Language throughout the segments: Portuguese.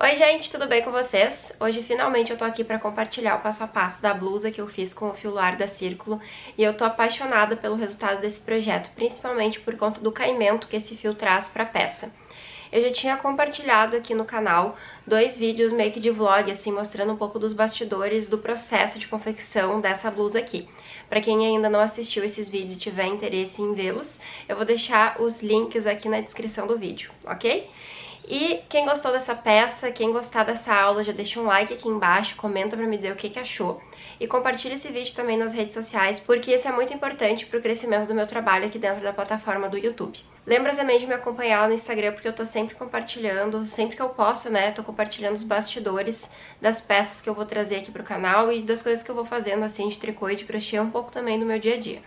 Oi gente, tudo bem com vocês? Hoje finalmente eu tô aqui para compartilhar o passo a passo da blusa que eu fiz com o fio Luar da Círculo e eu tô apaixonada pelo resultado desse projeto, principalmente por conta do caimento que esse fio traz para a peça. Eu já tinha compartilhado aqui no canal 2 vídeos meio que de vlog, assim, mostrando um pouco dos bastidores do processo de confecção dessa blusa aqui. Para quem ainda não assistiu esses vídeos e tiver interesse em vê-los, eu vou deixar os links aqui na descrição do vídeo, ok? E quem gostou dessa peça, quem gostar dessa aula, já deixa um like aqui embaixo, comenta pra me dizer o que achou. E compartilha esse vídeo também nas redes sociais, porque isso é muito importante pro crescimento do meu trabalho aqui dentro da plataforma do YouTube. Lembra também de me acompanhar no Instagram, porque eu tô sempre compartilhando, sempre que eu posso, né, tô compartilhando os bastidores das peças que eu vou trazer aqui pro canal e das coisas que eu vou fazendo, assim, de tricô e de crochê, um pouco também do meu dia a dia.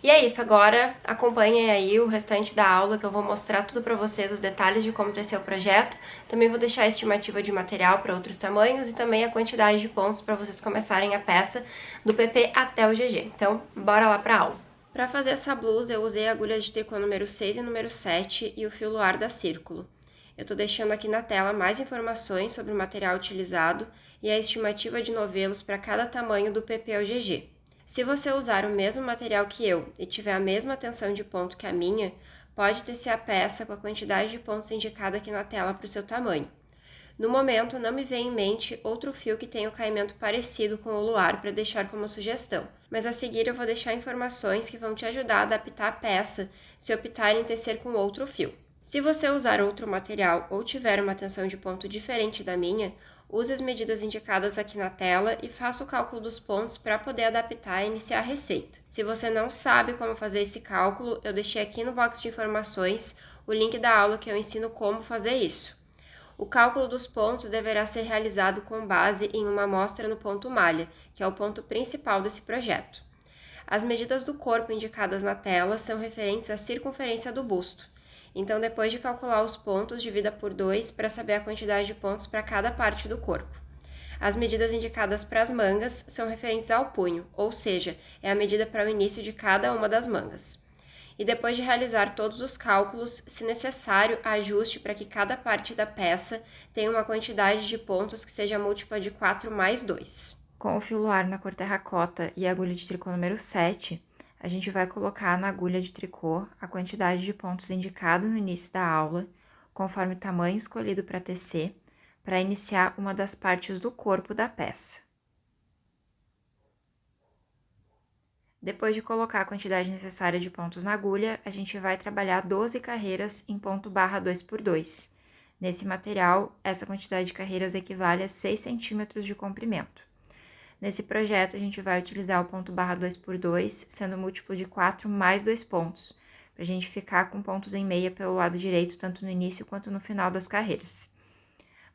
E é isso, agora acompanhem aí o restante da aula que eu vou mostrar tudo pra vocês, os detalhes de como ser o projeto. Também vou deixar a estimativa de material para outros tamanhos e também a quantidade de pontos para vocês começarem a peça do PP até o GG. Então, bora lá pra aula. Para fazer essa blusa eu usei agulhas de tricô número 6 e número 7 e o fio Luar da Círculo. Eu tô deixando aqui na tela mais informações sobre o material utilizado e a estimativa de novelos para cada tamanho do PP ao GG. Se você usar o mesmo material que eu e tiver a mesma tensão de ponto que a minha, pode tecer a peça com a quantidade de pontos indicada aqui na tela para o seu tamanho. No momento, não me vem em mente outro fio que tenha o caimento parecido com o luar para deixar como sugestão, mas a seguir eu vou deixar informações que vão te ajudar a adaptar a peça se optar em tecer com outro fio. Se você usar outro material ou tiver uma tensão de ponto diferente da minha, use as medidas indicadas aqui na tela e faça o cálculo dos pontos para poder adaptar e iniciar a receita. Se você não sabe como fazer esse cálculo, eu deixei aqui no box de informações o link da aula que eu ensino como fazer isso. O cálculo dos pontos deverá ser realizado com base em uma amostra no ponto malha, que é o ponto principal desse projeto. As medidas do corpo indicadas na tela são referentes à circunferência do busto. Então, depois de calcular os pontos, divida por 2 para saber a quantidade de pontos para cada parte do corpo. As medidas indicadas para as mangas são referentes ao punho, ou seja, é a medida para o início de cada uma das mangas. E depois de realizar todos os cálculos, se necessário, ajuste para que cada parte da peça tenha uma quantidade de pontos que seja múltipla de 4 mais 2. Com o fio Luar na cor terracota e a agulha de tricô número 7, a gente vai colocar na agulha de tricô a quantidade de pontos indicada no início da aula, conforme o tamanho escolhido para tecer, para iniciar uma das partes do corpo da peça. Depois de colocar a quantidade necessária de pontos na agulha, a gente vai trabalhar 12 carreiras em ponto barra 2x2. Nesse material, essa quantidade de carreiras equivale a 6 centímetros de comprimento. Nesse projeto, a gente vai utilizar o ponto barra 2x2, sendo múltiplo de 4 mais 2 pontos, para a gente ficar com pontos em meia pelo lado direito, tanto no início quanto no final das carreiras.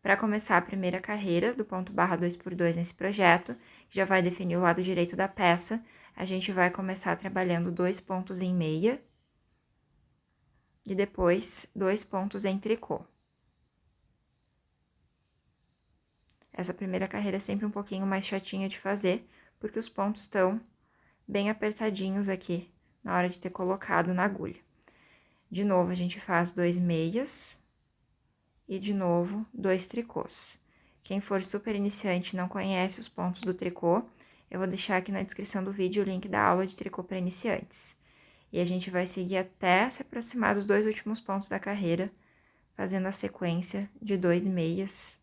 Para começar a primeira carreira do ponto barra 2x2 nesse projeto, que já vai definir o lado direito da peça, a gente vai começar trabalhando 2 pontos em meia e depois 2 pontos em tricô. Essa primeira carreira é sempre um pouquinho mais chatinha de fazer, porque os pontos estão bem apertadinhos aqui na hora de ter colocado na agulha. De novo, a gente faz 2 meias e de novo 2 tricôs. Quem for super iniciante e não conhece os pontos do tricô, eu vou deixar aqui na descrição do vídeo o link da aula de tricô para iniciantes. E a gente vai seguir até se aproximar dos 2 últimos pontos da carreira, fazendo a sequência de 2 meias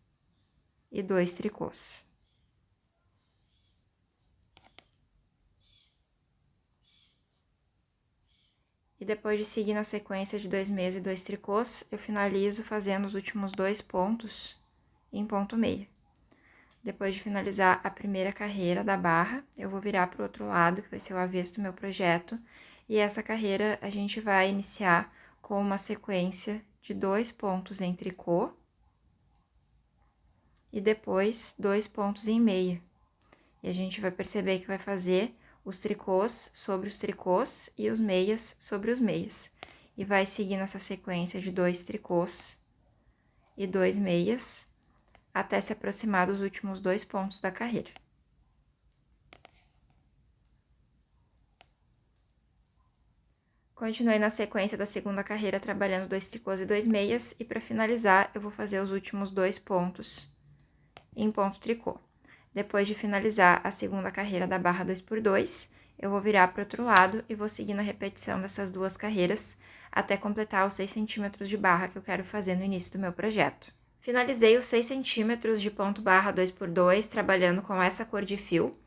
e 2 tricôs. E depois de seguir na sequência de 2 meias e 2 tricôs, eu finalizo fazendo os últimos 2 pontos em ponto meia. Depois de finalizar a primeira carreira da barra, eu vou virar para o outro lado, que vai ser o avesso do meu projeto, e essa carreira a gente vai iniciar com uma sequência de 2 pontos em tricô, e depois 2 pontos em meia. E a gente vai perceber que vai fazer os tricôs sobre os tricôs e os meias sobre os meias. E vai seguir nessa sequência de 2 tricôs e 2 meias, até se aproximar dos últimos 2 pontos da carreira. Continuei na sequência da segunda carreira trabalhando 2 tricôs e 2 meias, e para finalizar eu vou fazer os últimos 2 pontos em ponto tricô. Depois de finalizar a segunda carreira da barra 2x2, eu vou virar para o outro lado e vou seguir na repetição dessas 2 carreiras até completar os 6 centímetros de barra que eu quero fazer no início do meu projeto. Finalizei os 6 centímetros de ponto barra 2x2 trabalhando com essa cor de fio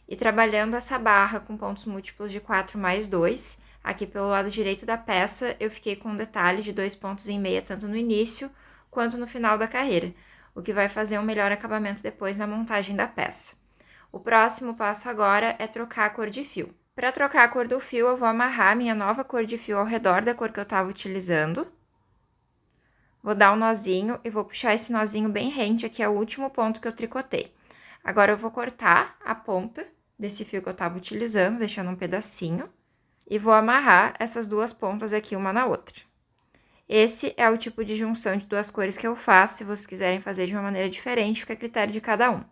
e trabalhando essa barra com pontos múltiplos de 4 mais 2. Aqui pelo lado direito da peça eu fiquei com um detalhe de 2 pontos em meia tanto no início quanto no final da carreira, o que vai fazer um melhor acabamento depois na montagem da peça. O próximo passo agora é trocar a cor de fio. Para trocar a cor do fio, eu vou amarrar minha nova cor de fio ao redor da cor que eu estava utilizando. Vou dar um nozinho e vou puxar esse nozinho bem rente, aqui é o último ponto que eu tricotei. Agora eu vou cortar a ponta desse fio que eu estava utilizando, deixando um pedacinho, e vou amarrar essas 2 pontas aqui uma na outra. Esse é o tipo de junção de 2 cores que eu faço. Se vocês quiserem fazer de uma maneira diferente, fica a critério de cada um.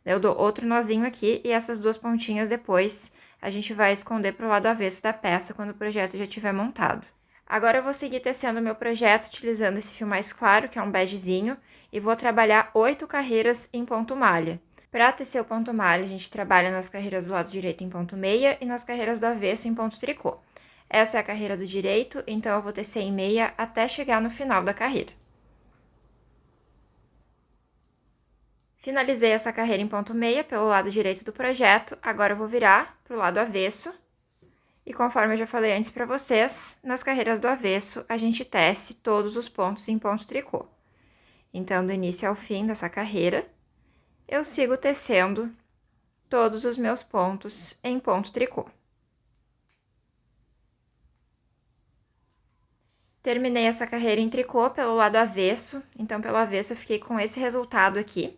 Eu dou outro nozinho aqui e essas 2 pontinhas depois a gente vai esconder para o lado avesso da peça quando o projeto já estiver montado. Agora eu vou seguir tecendo o meu projeto utilizando esse fio mais claro, que é um begezinho, e vou trabalhar 8 carreiras em ponto malha. Para tecer o ponto malha, a gente trabalha nas carreiras do lado direito em ponto meia e nas carreiras do avesso em ponto tricô. Essa é a carreira do direito, então eu vou tecer em meia até chegar no final da carreira. Finalizei essa carreira em ponto meia pelo lado direito do projeto, agora eu vou virar para o lado avesso. E conforme eu já falei antes para vocês, nas carreiras do avesso a gente tece todos os pontos em ponto tricô. Então, do início ao fim dessa carreira, eu sigo tecendo todos os meus pontos em ponto tricô. Terminei essa carreira em tricô pelo lado avesso, então pelo avesso eu fiquei com esse resultado aqui.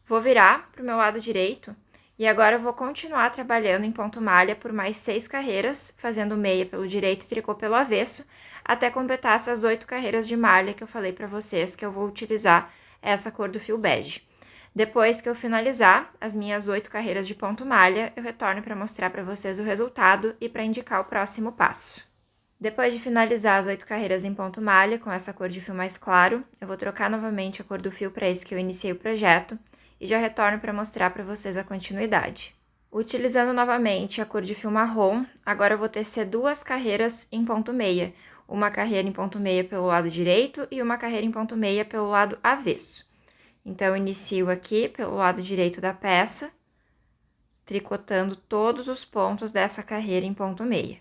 Vou virar para o meu lado direito e agora eu vou continuar trabalhando em ponto malha por mais 6 carreiras, fazendo meia pelo direito e tricô pelo avesso, até completar essas 8 carreiras de malha que eu falei para vocês que eu vou utilizar essa cor do fio bege. Depois que eu finalizar as minhas 8 carreiras de ponto malha, eu retorno para mostrar para vocês o resultado e para indicar o próximo passo. Depois de finalizar as 8 carreiras em ponto malha com essa cor de fio mais claro, eu vou trocar novamente a cor do fio para esse que eu iniciei o projeto e já retorno para mostrar para vocês a continuidade. Utilizando novamente a cor de fio marrom, agora eu vou tecer 2 carreiras em ponto meia, uma carreira em ponto meia pelo lado direito e uma carreira em ponto meia pelo lado avesso. Então, eu inicio aqui pelo lado direito da peça, tricotando todos os pontos dessa carreira em ponto meia.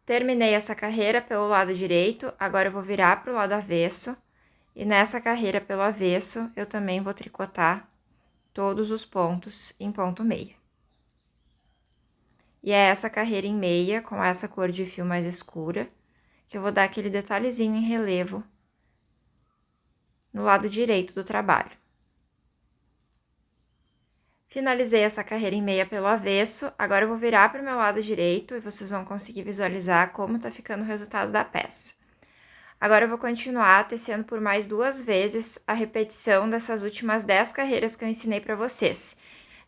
Terminei essa carreira pelo lado direito, agora eu vou virar para o lado avesso, e nessa carreira pelo avesso, eu também vou tricotar todos os pontos em ponto meia. E é essa carreira em meia, com essa cor de fio mais escura, que eu vou dar aquele detalhezinho em relevo no lado direito do trabalho. Finalizei essa carreira em meia pelo avesso, agora eu vou virar para o meu lado direito e vocês vão conseguir visualizar como tá ficando o resultado da peça. Agora eu vou continuar tecendo por mais 2 vezes a repetição dessas últimas 10 carreiras que eu ensinei para vocês.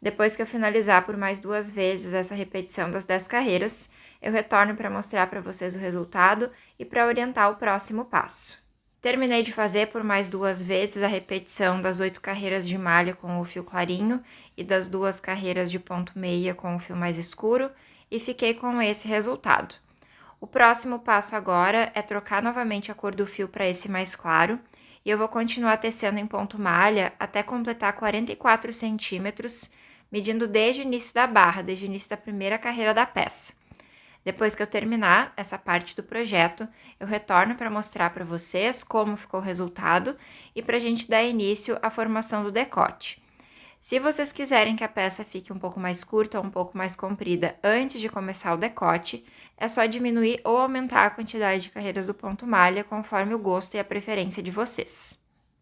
Depois que eu finalizar por mais 2 vezes essa repetição das 10 carreiras, eu retorno para mostrar para vocês o resultado e para orientar o próximo passo. Terminei de fazer por mais 2 vezes a repetição das 8 carreiras de malha com o fio clarinho e das 2 carreiras de ponto meia com o fio mais escuro e fiquei com esse resultado. O próximo passo agora é trocar novamente a cor do fio para esse mais claro e eu vou continuar tecendo em ponto malha até completar 44 centímetros, medindo desde o início da barra, desde o início da primeira carreira da peça. Depois que eu terminar essa parte do projeto, eu retorno para mostrar para vocês como ficou o resultado e para a gente dar início à formação do decote. Se vocês quiserem que a peça fique um pouco mais curta ou um pouco mais comprida antes de começar o decote, é só diminuir ou aumentar a quantidade de carreiras do ponto malha conforme o gosto e a preferência de vocês.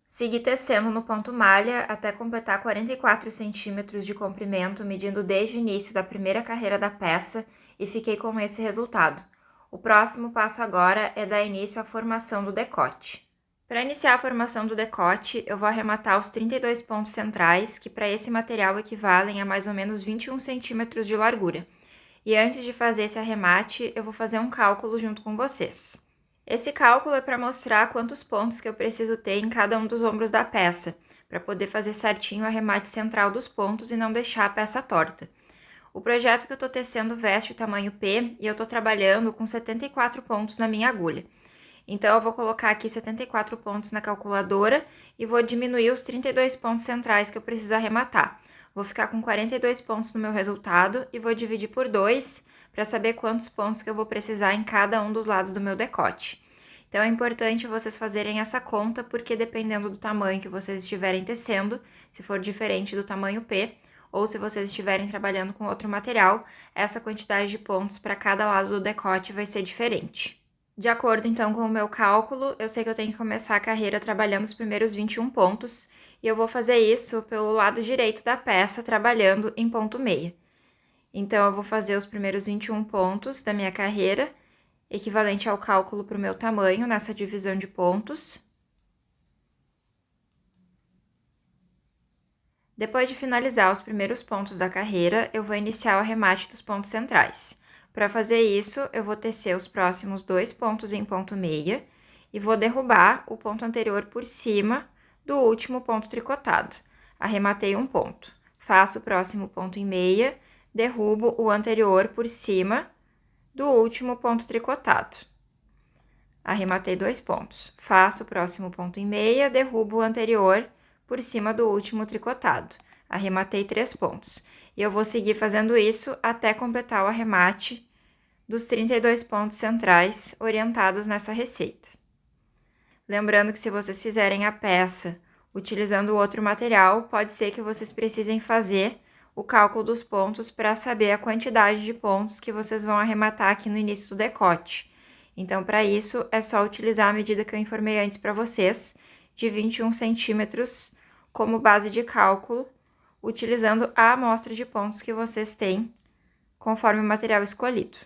Segui tecendo no ponto malha até completar 44 centímetros de comprimento, medindo desde o início da primeira carreira da peça e fiquei com esse resultado. O próximo passo agora é dar início à formação do decote. Para iniciar a formação do decote, eu vou arrematar os 32 pontos centrais, que para esse material equivalem a mais ou menos 21 centímetros de largura. E antes de fazer esse arremate, eu vou fazer um cálculo junto com vocês. Esse cálculo é para mostrar quantos pontos que eu preciso ter em cada um dos ombros da peça, para poder fazer certinho o arremate central dos pontos e não deixar a peça torta. O projeto que eu estou tecendo veste o tamanho P e eu estou trabalhando com 74 pontos na minha agulha. Então, eu vou colocar aqui 74 pontos na calculadora e vou diminuir os 32 pontos centrais que eu preciso arrematar. Vou ficar com 42 pontos no meu resultado e vou dividir por 2 para saber quantos pontos que eu vou precisar em cada um dos lados do meu decote. Então, é importante vocês fazerem essa conta, porque dependendo do tamanho que vocês estiverem tecendo, se for diferente do tamanho P, ou se vocês estiverem trabalhando com outro material, essa quantidade de pontos para cada lado do decote vai ser diferente. De acordo, então, com o meu cálculo, eu sei que eu tenho que começar a carreira trabalhando os primeiros 21 pontos, e eu vou fazer isso pelo lado direito da peça, trabalhando em ponto meia. Então, eu vou fazer os primeiros 21 pontos da minha carreira, equivalente ao cálculo para o meu tamanho, nessa divisão de pontos. Depois de finalizar os primeiros pontos da carreira, eu vou iniciar o arremate dos pontos centrais. Para fazer isso, eu vou tecer os próximos 2 pontos em ponto meia e vou derrubar o ponto anterior por cima do último ponto tricotado. Arrematei um ponto. Faço o próximo ponto em meia, derrubo o anterior por cima do último ponto tricotado. Arrematei 2 pontos. Faço o próximo ponto em meia, derrubo o anterior por cima do último tricotado. Arrematei 3 pontos. E eu vou seguir fazendo isso até completar o arremate dos 32 pontos centrais orientados nessa receita. Lembrando que se vocês fizerem a peça utilizando outro material, pode ser que vocês precisem fazer o cálculo dos pontos para saber a quantidade de pontos que vocês vão arrematar aqui no início do decote. Então, para isso, é só utilizar a medida que eu informei antes para vocês, de 21 centímetros como base de cálculo, utilizando a amostra de pontos que vocês têm, conforme o material escolhido.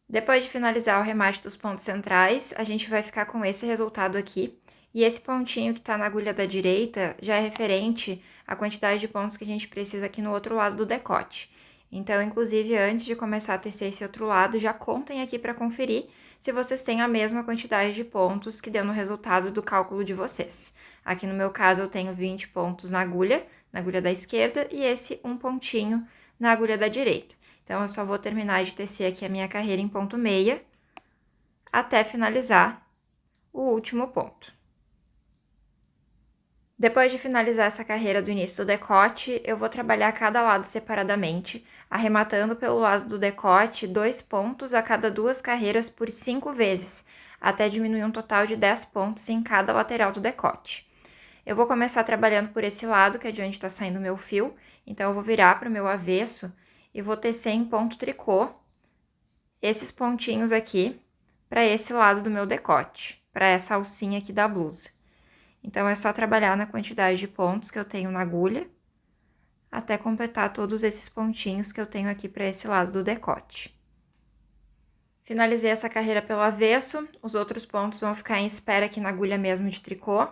Depois de finalizar o arremate dos pontos centrais, a gente vai ficar com esse resultado aqui, e esse pontinho que está na agulha da direita já é referente à quantidade de pontos que a gente precisa aqui no outro lado do decote. Então, inclusive, antes de começar a tecer esse outro lado, já contem aqui para conferir se vocês têm a mesma quantidade de pontos que deu no resultado do cálculo de vocês. Aqui no meu caso, eu tenho 20 pontos na agulha da esquerda, e esse um pontinho na agulha da direita. Então, eu só vou terminar de tecer aqui a minha carreira em ponto meia, até finalizar o último ponto. Depois de finalizar essa carreira do início do decote, eu vou trabalhar cada lado separadamente, arrematando pelo lado do decote 2 pontos a cada 2 carreiras por 5 vezes, até diminuir um total de 10 pontos em cada lateral do decote. Eu vou começar trabalhando por esse lado, que é de onde está saindo o meu fio, então eu vou virar para o meu avesso e vou tecer em ponto tricô esses pontinhos aqui para esse lado do meu decote, para essa alcinha aqui da blusa. Então, é só trabalhar na quantidade de pontos que eu tenho na agulha, até completar todos esses pontinhos que eu tenho aqui para esse lado do decote. Finalizei essa carreira pelo avesso, os outros pontos vão ficar em espera aqui na agulha mesmo de tricô.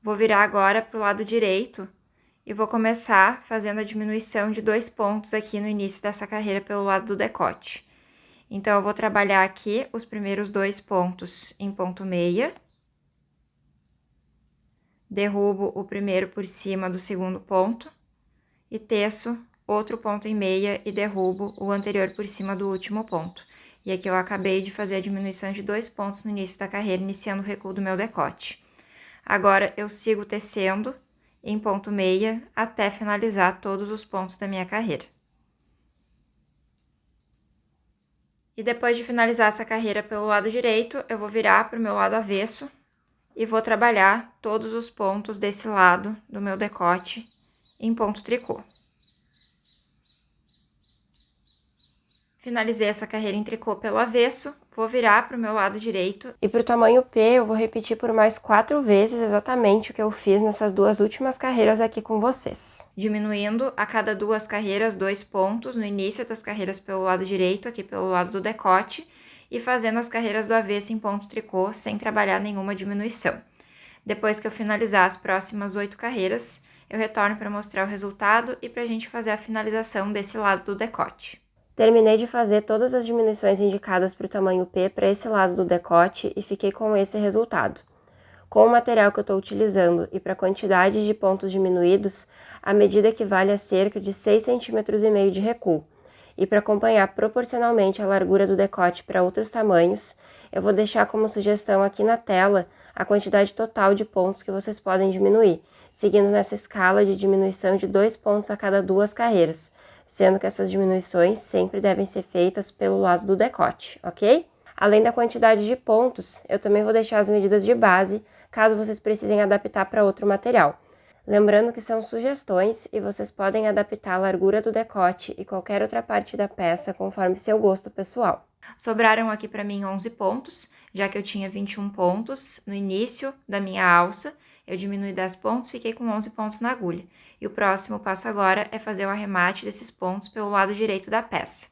Vou virar agora para o lado direito e vou começar fazendo a diminuição de 2 pontos aqui no início dessa carreira pelo lado do decote. Então, eu vou trabalhar aqui os primeiros 2 pontos em ponto meia. Derrubo o primeiro por cima do segundo ponto e teço outro ponto em meia e derrubo o anterior por cima do último ponto. E aqui eu acabei de fazer a diminuição de 2 pontos no início da carreira, iniciando o recuo do meu decote. Agora, eu sigo tecendo em ponto meia até finalizar todos os pontos da minha carreira. E depois de finalizar essa carreira pelo lado direito, eu vou virar para o meu lado avesso e vou trabalhar todos os pontos desse lado do meu decote em ponto tricô. Finalizei essa carreira em tricô pelo avesso, vou virar para o meu lado direito. E para o tamanho P, eu vou repetir por mais 4 vezes exatamente o que eu fiz nessas 2 últimas carreiras aqui com vocês. Diminuindo a cada 2 carreiras 2 pontos no início das carreiras pelo lado direito, aqui pelo lado do decote, e fazendo as carreiras do avesso em ponto tricô sem trabalhar nenhuma diminuição. Depois que eu finalizar as próximas 8 carreiras, eu retorno para mostrar o resultado e para a gente fazer a finalização desse lado do decote. Terminei de fazer todas as diminuições indicadas para o tamanho P para esse lado do decote e fiquei com esse resultado. Com o material que eu estou utilizando e para a quantidade de pontos diminuídos, a medida equivale a cerca de 6,5 cm de recuo. E para acompanhar proporcionalmente a largura do decote para outros tamanhos, eu vou deixar como sugestão aqui na tela a quantidade total de pontos que vocês podem diminuir, seguindo nessa escala de diminuição de 2 pontos a cada 2 carreiras, sendo que essas diminuições sempre devem ser feitas pelo lado do decote, ok? Além da quantidade de pontos, eu também vou deixar as medidas de base, caso vocês precisem adaptar para outro material. Lembrando que são sugestões e vocês podem adaptar a largura do decote e qualquer outra parte da peça conforme seu gosto pessoal. Sobraram aqui para mim 11 pontos, já que eu tinha 21 pontos no início da minha alça, eu diminui 10 pontos, fiquei com 11 pontos na agulha. E o próximo passo agora é fazer o arremate desses pontos pelo lado direito da peça.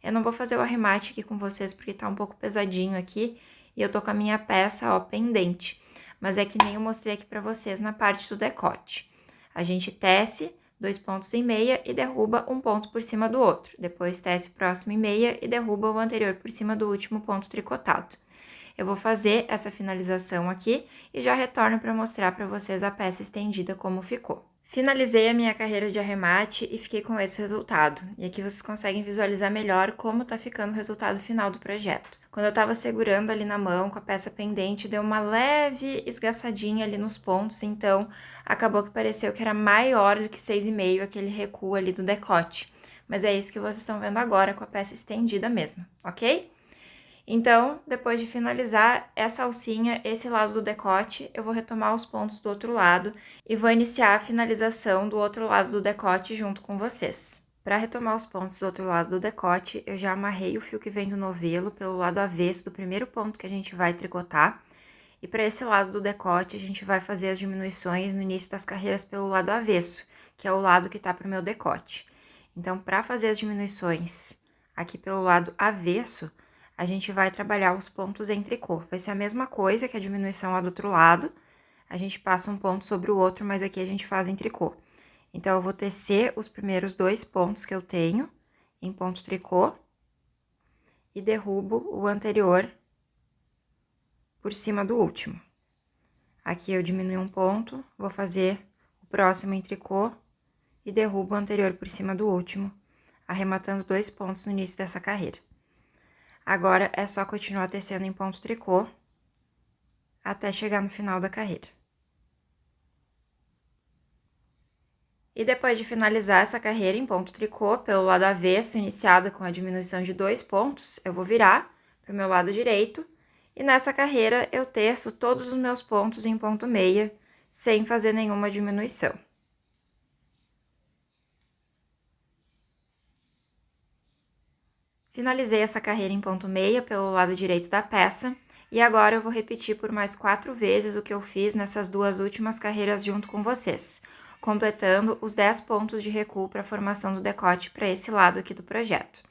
Eu não vou fazer o arremate aqui com vocês porque tá um pouco pesadinho aqui e eu tô com a minha peça, ó, pendente. Mas é que nem eu mostrei aqui pra vocês na parte do decote. A gente tece 2 pontos em meia e derruba um ponto por cima do outro. Depois tece o próximo em meia e derruba o anterior por cima do último ponto tricotado. Eu vou fazer essa finalização aqui e já retorno para mostrar para vocês a peça estendida como ficou. Finalizei a minha carreira de arremate e fiquei com esse resultado. E aqui vocês conseguem visualizar melhor como tá ficando o resultado final do projeto. Quando eu tava segurando ali na mão com a peça pendente, deu uma leve esgaçadinha ali nos pontos, então acabou que pareceu que era maior do que 6,5 aquele recuo ali do decote. Mas é isso que vocês estão vendo agora com a peça estendida mesmo, ok? Então, depois de finalizar essa alcinha, esse lado do decote, eu vou retomar os pontos do outro lado e vou iniciar a finalização do outro lado do decote junto com vocês. Para retomar os pontos do outro lado do decote, eu já amarrei o fio que vem do novelo pelo lado avesso do primeiro ponto que a gente vai tricotar. E para esse lado do decote, a gente vai fazer as diminuições no início das carreiras pelo lado avesso, que é o lado que tá pro meu decote. Então, para fazer as diminuições aqui pelo lado avesso, a gente vai trabalhar os pontos em tricô. Vai ser a mesma coisa que a diminuição lá do outro lado. A gente passa um ponto sobre o outro, mas aqui a gente faz em tricô. Então, eu vou tecer os primeiros 2 pontos que eu tenho em ponto tricô e derrubo o anterior por cima do último. Aqui eu diminuo um ponto, vou fazer o próximo em tricô e derrubo o anterior por cima do último, arrematando 2 pontos no início dessa carreira. Agora, é só continuar tecendo em ponto tricô até chegar no final da carreira. E depois de finalizar essa carreira em ponto tricô, pelo lado avesso, iniciada com a diminuição de 2 pontos, eu vou virar para o meu lado direito. E nessa carreira, eu teço todos os meus pontos em ponto meia, sem fazer nenhuma diminuição. Finalizei essa carreira em ponto meia pelo lado direito da peça, e agora eu vou repetir por mais 4 vezes o que eu fiz nessas 2 últimas carreiras junto com vocês, completando os 10 pontos de recuo para a formação do decote para esse lado aqui do projeto.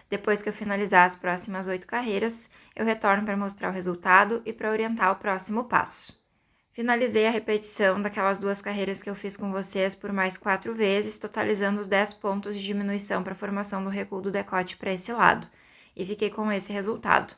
Depois que eu finalizar as próximas 8 carreiras, eu retorno para mostrar o resultado e para orientar o próximo passo. Finalizei a repetição daquelas 2 carreiras que eu fiz com vocês por mais 4 vezes, totalizando os 10 pontos de diminuição para a formação do recuo do decote para esse lado, e fiquei com esse resultado.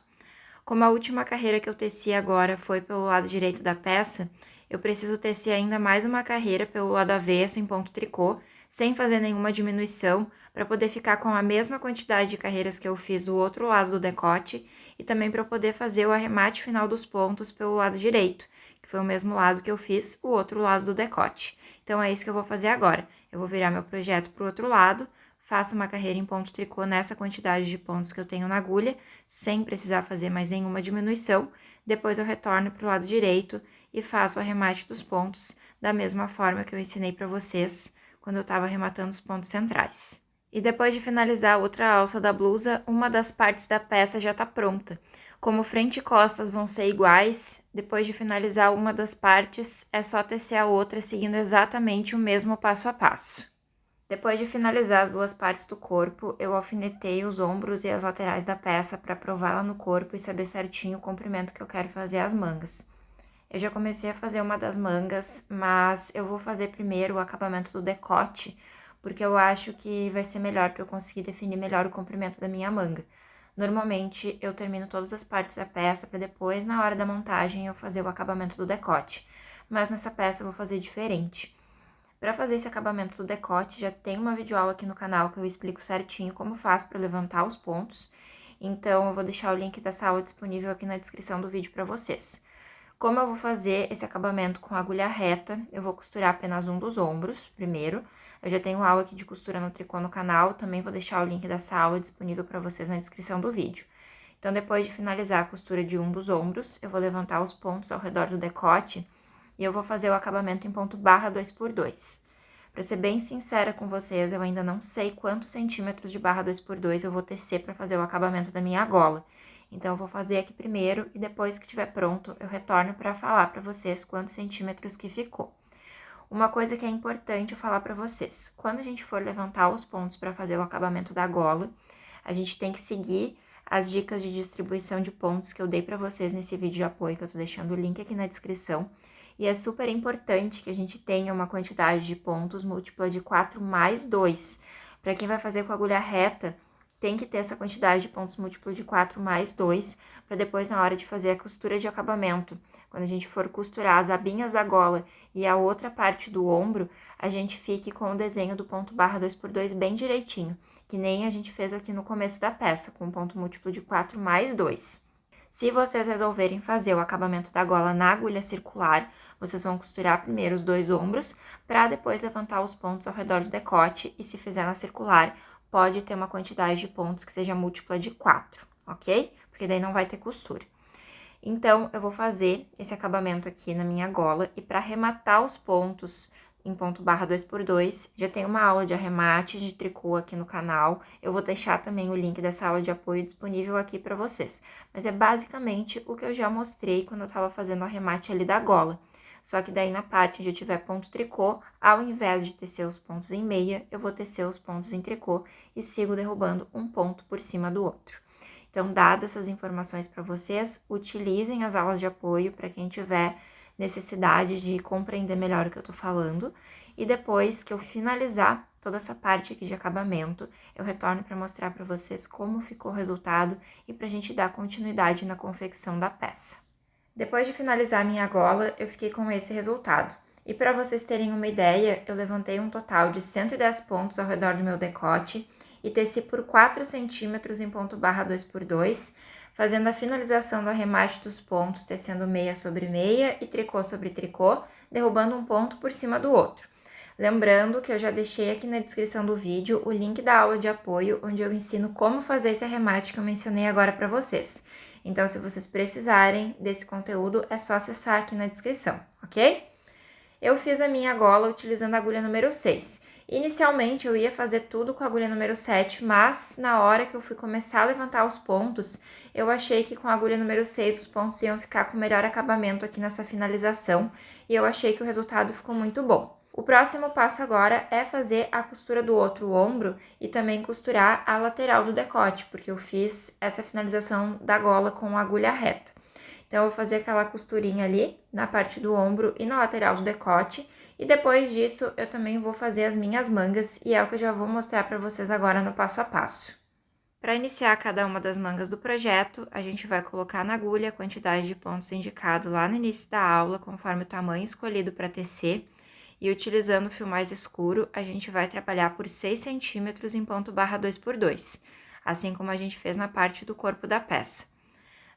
Como a última carreira que eu teci agora foi pelo lado direito da peça, eu preciso tecer ainda mais uma carreira pelo lado avesso em ponto tricô, sem fazer nenhuma diminuição, para poder ficar com a mesma quantidade de carreiras que eu fiz do outro lado do decote, e também para eu poder fazer o arremate final dos pontos pelo lado direito, que foi o mesmo lado que eu fiz o outro lado do decote. Então, é isso que eu vou fazer agora. Eu vou virar meu projeto para o outro lado, faço uma carreira em ponto tricô nessa quantidade de pontos que eu tenho na agulha, sem precisar fazer mais nenhuma diminuição. Depois eu retorno para o lado direito e faço o arremate dos pontos da mesma forma que eu ensinei para vocês quando eu estava arrematando os pontos centrais. E depois de finalizar a outra alça da blusa, uma das partes da peça já está pronta. Como frente e costas vão ser iguais, depois de finalizar uma das partes, é só tecer a outra seguindo exatamente o mesmo passo a passo. Depois de finalizar as duas partes do corpo, eu alfinetei os ombros e as laterais da peça para prová-la no corpo e saber certinho o comprimento que eu quero fazer as mangas. Eu já comecei a fazer uma das mangas, mas eu vou fazer primeiro o acabamento do decote, porque eu acho que vai ser melhor para eu conseguir definir melhor o comprimento da minha manga. Normalmente, eu termino todas as partes da peça para depois, na hora da montagem, eu fazer o acabamento do decote. Mas nessa peça eu vou fazer diferente. Para fazer esse acabamento do decote, já tem uma videoaula aqui no canal que eu explico certinho como faz para levantar os pontos. Então, eu vou deixar o link dessa aula disponível aqui na descrição do vídeo para vocês. Como eu vou fazer esse acabamento com agulha reta, eu vou costurar apenas um dos ombros primeiro. Eu já tenho aula aqui de costura no tricô no canal, também vou deixar o link dessa aula disponível para vocês na descrição do vídeo. Então, depois de finalizar a costura de um dos ombros, eu vou levantar os pontos ao redor do decote e eu vou fazer o acabamento em ponto barra 2x2. Para ser bem sincera com vocês, eu ainda não sei quantos centímetros de barra 2x2 eu vou tecer para fazer o acabamento da minha gola. Então, eu vou fazer aqui primeiro e depois que estiver pronto, eu retorno para falar para vocês quantos centímetros que ficou. Uma coisa que é importante eu falar para vocês, quando a gente for levantar os pontos para fazer o acabamento da gola, a gente tem que seguir as dicas de distribuição de pontos que eu dei para vocês nesse vídeo de apoio, que eu tô deixando o link aqui na descrição. E é super importante que a gente tenha uma quantidade de pontos múltipla de 4 mais 2. Para quem vai fazer com agulha reta, tem que ter essa quantidade de pontos múltiplos de 4 mais 2, para depois, na hora de fazer a costura de acabamento, quando a gente for costurar as abinhas da gola e a outra parte do ombro, a gente fique com o desenho do ponto barra 2x2 bem direitinho, que nem a gente fez aqui no começo da peça, com um ponto múltiplo de 4 mais 2. Se vocês resolverem fazer o acabamento da gola na agulha circular, vocês vão costurar primeiro os dois ombros, para depois levantar os pontos ao redor do decote, e se fizer na circular, pode ter uma quantidade de pontos que seja múltipla de 4, ok? Porque daí não vai ter costura. Então, eu vou fazer esse acabamento aqui na minha gola, e para arrematar os pontos em ponto barra 2x2, já tem uma aula de arremate de tricô aqui no canal. Eu vou deixar também o link dessa aula de apoio disponível aqui para vocês. Mas é basicamente o que eu já mostrei quando eu tava fazendo o arremate ali da gola. Só que daí na parte onde eu tiver ponto tricô, ao invés de tecer os pontos em meia, eu vou tecer os pontos em tricô e sigo derrubando um ponto por cima do outro. Então, dadas essas informações para vocês, utilizem as aulas de apoio para quem tiver necessidade de compreender melhor o que eu tô falando. E depois que eu finalizar toda essa parte aqui de acabamento, eu retorno para mostrar para vocês como ficou o resultado e pra gente dar continuidade na confecção da peça. Depois de finalizar a minha gola, eu fiquei com esse resultado. E para vocês terem uma ideia, eu levantei um total de 110 pontos ao redor do meu decote e teci por 4 centímetros em ponto barra 2x2, fazendo a finalização do arremate dos pontos, tecendo meia sobre meia e tricô sobre tricô, derrubando um ponto por cima do outro. Lembrando que eu já deixei aqui na descrição do vídeo o link da aula de apoio, onde eu ensino como fazer esse arremate que eu mencionei agora para vocês. Então, se vocês precisarem desse conteúdo, é só acessar aqui na descrição, ok? Eu fiz a minha gola utilizando a agulha número 6. Inicialmente, eu ia fazer tudo com a agulha número 7, mas na hora que eu fui começar a levantar os pontos, eu achei que com a agulha número 6 os pontos iam ficar com melhor acabamento aqui nessa finalização, e eu achei que o resultado ficou muito bom. O próximo passo agora é fazer a costura do outro ombro e também costurar a lateral do decote, porque eu fiz essa finalização da gola com a agulha reta. Então, eu vou fazer aquela costurinha ali na parte do ombro e na lateral do decote. E depois disso, eu também vou fazer as minhas mangas e é o que eu já vou mostrar para vocês agora no passo a passo. Para iniciar cada uma das mangas do projeto, a gente vai colocar na agulha a quantidade de pontos indicado lá no início da aula, conforme o tamanho escolhido para tecer. E utilizando o fio mais escuro, a gente vai trabalhar por 6 centímetros em ponto barra 2x2, assim como a gente fez na parte do corpo da peça.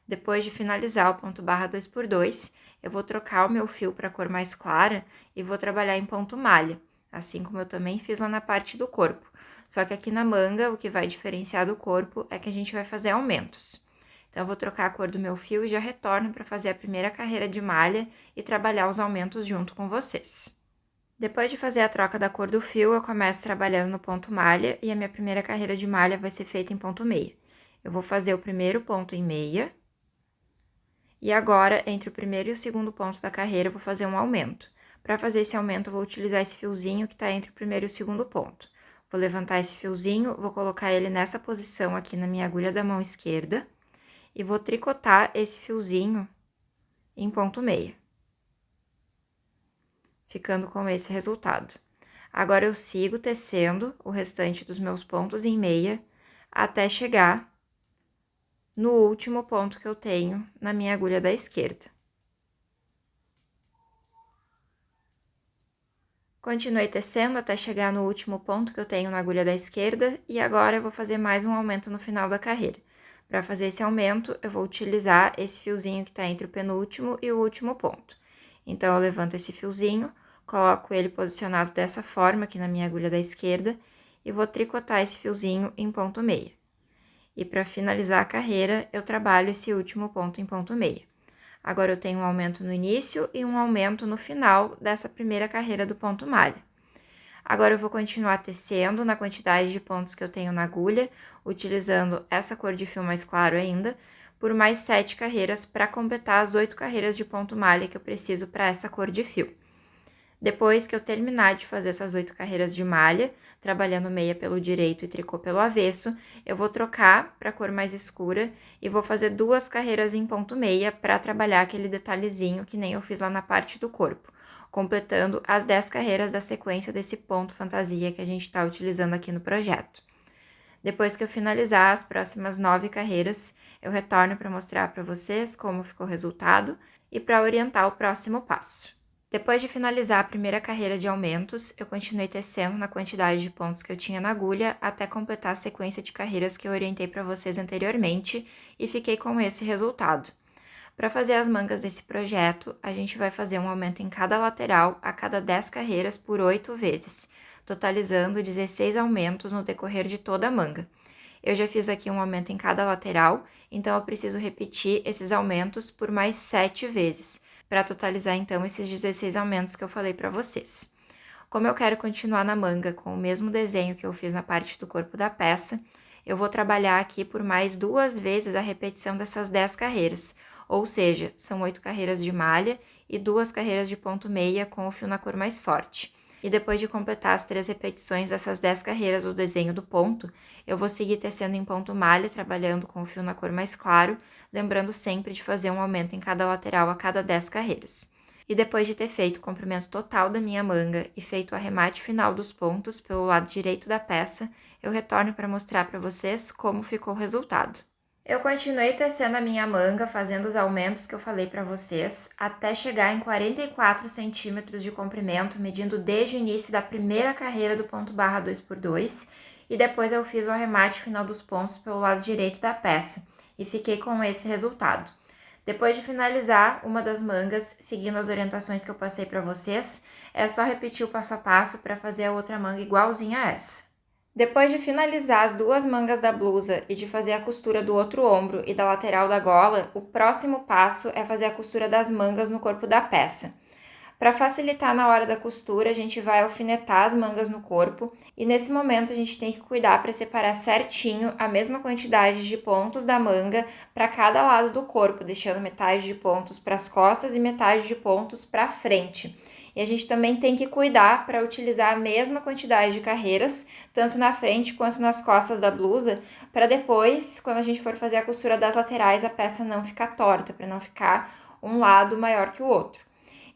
Depois de finalizar o ponto barra 2x2, eu vou trocar o meu fio para a cor mais clara e vou trabalhar em ponto malha, assim como eu também fiz lá na parte do corpo. Só que aqui na manga, o que vai diferenciar do corpo é que a gente vai fazer aumentos. Então, eu vou trocar a cor do meu fio e já retorno para fazer a primeira carreira de malha e trabalhar os aumentos junto com vocês. Depois de fazer a troca da cor do fio, eu começo trabalhando no ponto malha e a minha primeira carreira de malha vai ser feita em ponto meia. Eu vou fazer o primeiro ponto em meia. E agora, entre o primeiro e o segundo ponto da carreira, eu vou fazer um aumento. Para fazer esse aumento, eu vou utilizar esse fiozinho que está entre o primeiro e o segundo ponto. Vou levantar esse fiozinho, vou colocar ele nessa posição aqui na minha agulha da mão esquerda e vou tricotar esse fiozinho em ponto meia, ficando com esse resultado. Agora, eu sigo tecendo o restante dos meus pontos em meia até chegar no último ponto que eu tenho na minha agulha da esquerda. Continuei tecendo até chegar no último ponto que eu tenho na agulha da esquerda e agora eu vou fazer mais um aumento no final da carreira. Para fazer esse aumento, eu vou utilizar esse fiozinho que está entre o penúltimo e o último ponto. Então, eu levanto esse fiozinho, coloco ele posicionado dessa forma aqui na minha agulha da esquerda e vou tricotar esse fiozinho em ponto meia. E para finalizar a carreira, eu trabalho esse último ponto em ponto meia. Agora, eu tenho um aumento no início e um aumento no final dessa primeira carreira do ponto malha. Agora, eu vou continuar tecendo na quantidade de pontos que eu tenho na agulha, utilizando essa cor de fio mais claro ainda, por mais 7 carreiras para completar as 8 carreiras de ponto malha que eu preciso para essa cor de fio. Depois que eu terminar de fazer essas 8 carreiras de malha, trabalhando meia pelo direito e tricô pelo avesso, eu vou trocar para a cor mais escura e vou fazer 2 carreiras em ponto meia para trabalhar aquele detalhezinho que nem eu fiz lá na parte do corpo, completando as 10 carreiras da sequência desse ponto fantasia que a gente está utilizando aqui no projeto. Depois que eu finalizar as próximas 9 carreiras, eu retorno para mostrar para vocês como ficou o resultado e para orientar o próximo passo. Depois de finalizar a primeira carreira de aumentos, eu continuei tecendo na quantidade de pontos que eu tinha na agulha até completar a sequência de carreiras que eu orientei para vocês anteriormente e fiquei com esse resultado. Para fazer as mangas desse projeto, a gente vai fazer um aumento em cada lateral a cada 10 carreiras por 8 vezes, totalizando 16 aumentos no decorrer de toda a manga. Eu já fiz aqui um aumento em cada lateral, então eu preciso repetir esses aumentos por mais 7 vezes, para totalizar então esses 16 aumentos que eu falei para vocês. Como eu quero continuar na manga com o mesmo desenho que eu fiz na parte do corpo da peça, eu vou trabalhar aqui por mais 2 vezes a repetição dessas 10 carreiras, ou seja, são 8 carreiras de malha e 2 carreiras de ponto meia com o fio na cor mais forte. E depois de completar as 3 repetições dessas 10 carreiras do desenho do ponto, eu vou seguir tecendo em ponto malha, trabalhando com o fio na cor mais claro, lembrando sempre de fazer um aumento em cada lateral a cada 10 carreiras. E depois de ter feito o comprimento total da minha manga e feito o arremate final dos pontos pelo lado direito da peça, eu retorno para mostrar para vocês como ficou o resultado. Eu continuei tecendo a minha manga, fazendo os aumentos que eu falei para vocês, até chegar em 44 centímetros de comprimento, medindo desde o início da primeira carreira do ponto barra 2x2, e depois eu fiz o arremate final dos pontos pelo lado direito da peça, e fiquei com esse resultado. Depois de finalizar uma das mangas, seguindo as orientações que eu passei para vocês, é só repetir o passo a passo para fazer a outra manga igualzinha a essa. Depois de finalizar as 2 mangas da blusa e de fazer a costura do outro ombro e da lateral da gola, o próximo passo é fazer a costura das mangas no corpo da peça. Para facilitar na hora da costura, a gente vai alfinetar as mangas no corpo e nesse momento a gente tem que cuidar para separar certinho a mesma quantidade de pontos da manga para cada lado do corpo, deixando metade de pontos para as costas e metade de pontos para frente. E a gente também tem que cuidar para utilizar a mesma quantidade de carreiras, tanto na frente quanto nas costas da blusa, para depois, quando a gente for fazer a costura das laterais, a peça não ficar torta, para não ficar um lado maior que o outro.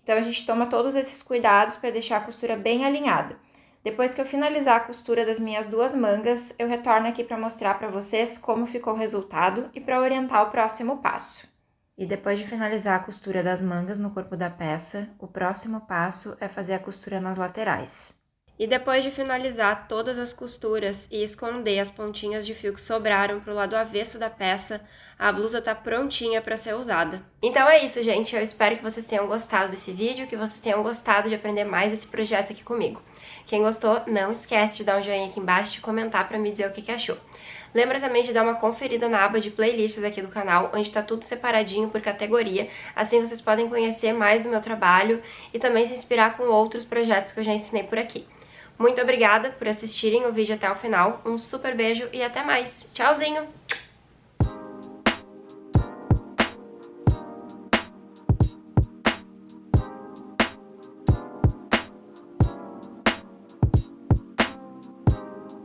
Então, a gente toma todos esses cuidados para deixar a costura bem alinhada. Depois que eu finalizar a costura das minhas 2 mangas, eu retorno aqui para mostrar para vocês como ficou o resultado e para orientar o próximo passo. E depois de finalizar a costura das mangas no corpo da peça, o próximo passo é fazer a costura nas laterais. E depois de finalizar todas as costuras e esconder as pontinhas de fio que sobraram para o lado avesso da peça, a blusa tá prontinha para ser usada. Então é isso, gente. Eu espero que vocês tenham gostado desse vídeo, que vocês tenham gostado de aprender mais esse projeto aqui comigo. Quem gostou, não esquece de dar um joinha aqui embaixo e de comentar para me dizer o que achou. Lembra também de dar uma conferida na aba de playlists aqui do canal, onde está tudo separadinho por categoria, assim vocês podem conhecer mais do meu trabalho e também se inspirar com outros projetos que eu já ensinei por aqui. Muito obrigada por assistirem o vídeo até o final, um super beijo e até mais. Tchauzinho!